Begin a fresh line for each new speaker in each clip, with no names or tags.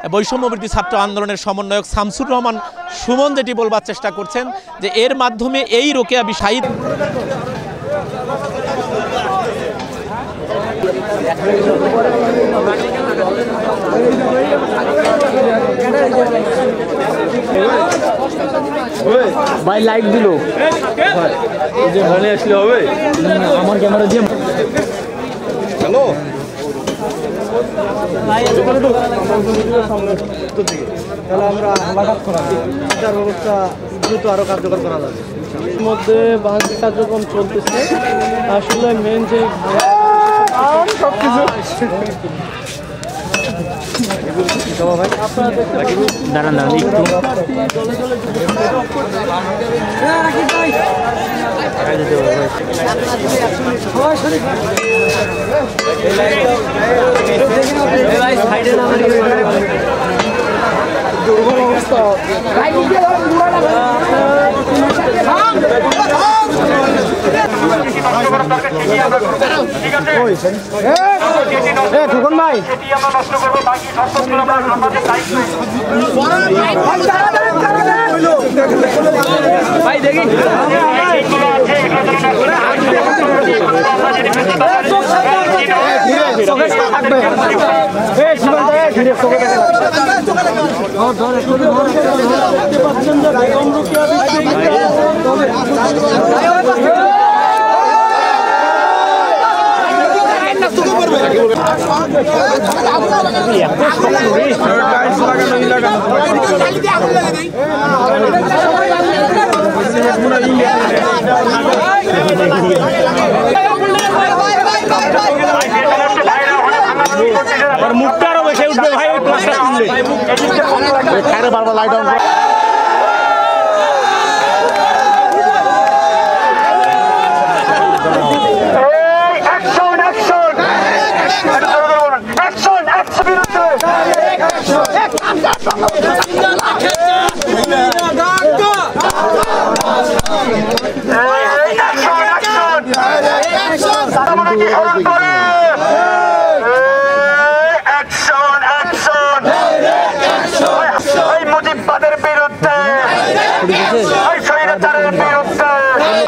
বৈষম্যবিরোধী ছাত্র আন্দোলনের সমন্বয়ক শামসুর রহমান সুমন যেটি বলবার চেষ্টা করছেন যে এর মাধ্যমে এই রোকেয়া শাহিদ
ভাই লাইক দিল যে ভালো আসলে হবে আমার ক্যামেরা দিয়ে হ্যালো তাহলে আমরা আলাদা করা বিচার ব্যবস্থা দ্রুত আরো কার্যকর করা যাবে মধ্যে বাংলাদেশ কার্যক্রম চলতেছে আসলে মেন যে সবকিছু দাঁড়ান দুর্বল অবস্থা ঠুকন ভাই ভাই দেখি মুখটা আরো বেশি উঠবে ভাই ওই ক্লাসটা শুনলে বারবার লাইট অন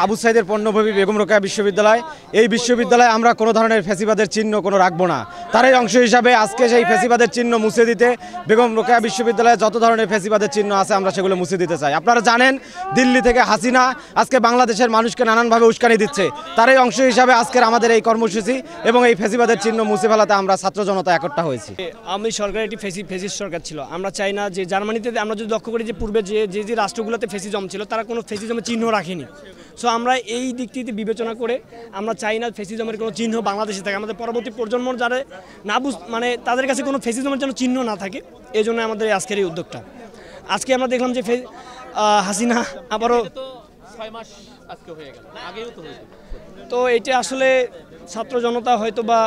আবু সাইদের পণ্যভূমি বেগম রোকেয়া বিশ্ববিদ্যালয় এই বিশ্ববিদ্যালয়ে আমরা কোনো ধরনের ফ্যাসিবাদের চিহ্ন কোনো রাখবো না। তারই অংশ হিসাবে আজকে সেই ফ্যাসিবাদের চিহ্ন মুছে দিতে বেগম রোকেয়া বিশ্ববিদ্যালয়ে যত ধরনের ফ্যাসিবাদের চিহ্ন আছে আমরা সেগুলো মুছে দিতে চাই। আপনারা জানেন দিল্লি থেকে হাসিনা আজকে বাংলাদেশের মানুষকে নানানভাবে উস্কানি দিচ্ছে, তারই অংশ হিসাবে আজকের আমাদের এই কর্মসূচি এবং এই ফ্যাসিবাদের চিহ্ন মুছে ফেলাতে আমরা ছাত্র জনতা একতা হয়েছি।
আমি সরকার একটি ফ্যাসিস্ট সরকার ছিল, আমরা চাই না যে জার্মানিতে আমরা যদি লক্ষ্য করি যে পূর্বে যে রাষ্ট্রগুলোতে ফ্যাসিজম ছিল তারা কোনো ফ্যাসিজমের চিহ্ন রাখেনি। সো আমরা এই দিকটিতে বিবেচনা করে আমরা চাই না ফ্যাসিজমের কোনো চিহ্ন বাংলাদেশে থাকে, আমাদের পরবর্তী প্রজন্ম যারা না মানে তাদের কাছে কোনো ফ্যাসিজমের যেন চিহ্ন না থাকে, এই জন্য আমাদের আজকের এই উদ্যোগটা। আজকে আমরা দেখলাম যে হাসিনা আবারও
6 মাস আজকে হয়ে গেল, আগেও তো হয়েছে।
তো এটা আসলে ছাত্র জনতা হয়তো বা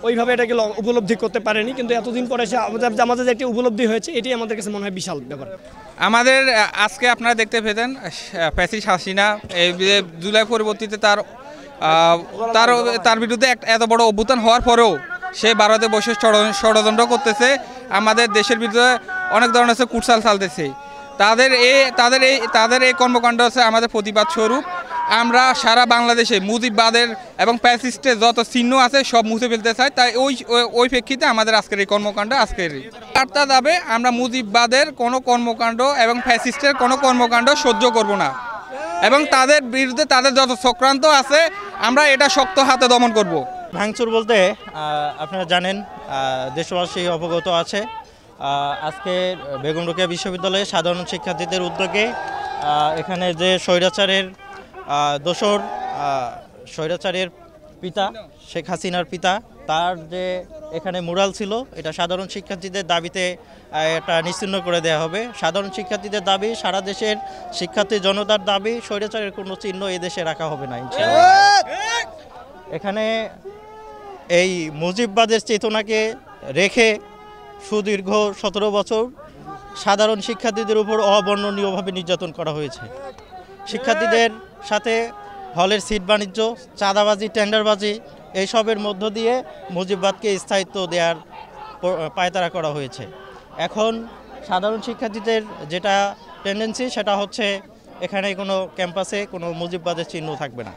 ওইভাবে এটাকে উপলব্ধি করতে পারেনি, কিন্তু এতদিন পরে এসে আমাদের যে একটি উপলব্ধি হয়েছে এটাই আমাদের কাছে মনে হয় বিশাল ব্যাপার।
আমাদের আজকে আপনারা দেখতে পেতেন ফ্যাসিস্ট হাসিনা এই জুলাই পরবর্তীতে তার বিরুদ্ধে এত বড় অভ্যুত্থান হওয়ার পরেও সে ভারতে বসে ষড়যন্ত্র করতেছে, আমাদের দেশের বিরুদ্ধে অনেক ধরনের কুটসাল চালতেছে। তাদের এই কর্মকাণ্ড হচ্ছে আমাদের প্রতিবাদ স্বরূপ। আমরা সারা বাংলাদেশে মুজিববাদের এবং ফ্যাসিস্টের যত চিহ্ন আছে সব মুছে ফেলতে চাই, তাই ওই প্রেক্ষিতে আমাদের আজকের এই কর্মকাণ্ড আজকের বার্তা যাবে আমরা মুজিববাদের কোনো কর্মকাণ্ড এবং ফ্যাসিস্টের কোনো কর্মকাণ্ড সহ্য করব না এবং তাদের বিরুদ্ধে তাদের যত চক্রান্ত আছে আমরা এটা শক্ত হাতে দমন করব।
ভাঙচুর বলতে আপনারা জানেন, দেশবাসী অবগত আছে, আজকে বেগম রোকেয়া বিশ্ববিদ্যালয়ে সাধারণ শিক্ষার্থীদের উদ্যোগে এখানে যে স্বৈরাচারের দোসর স্বৈরাচারের পিতা শেখ হাসিনার পিতা তার যে এখানে মুরাল ছিল এটা সাধারণ শিক্ষার্থীদের দাবিতে এটা নিশ্চিহ্ন করে দেওয়া হবে। সাধারণ শিক্ষার্থীদের দাবি, সারা দেশের শিক্ষার্থী জনতার দাবি, স্বৈরাচারের কোনো চিহ্ন এই দেশে রাখা হবে না ইনশাআল্লাহ। এখানে এই মুজিববাদের চেতনাকে রেখে সুদীর্ঘ 17 বছর সাধারণ শিক্ষার্থীদের উপর অবর্ণনীয়ভাবে নির্যাতন করা হয়েছে। শিক্ষার্থীদের সাথে হলের সিট বাণিজ্য, চাঁদাবাজি, টেন্ডারবাজি এইসবের মধ্য দিয়ে মুজিববাদকে স্থায়িত্ব দেওয়ার পায়তারা করা হয়েছে। এখন সাধারণ শিক্ষার্থীদের যেটা টেন্ডেন্সি সেটা হচ্ছে এখানে কোনো ক্যাম্পাসে কোনো মুজিববাদের চিহ্ন থাকবে না।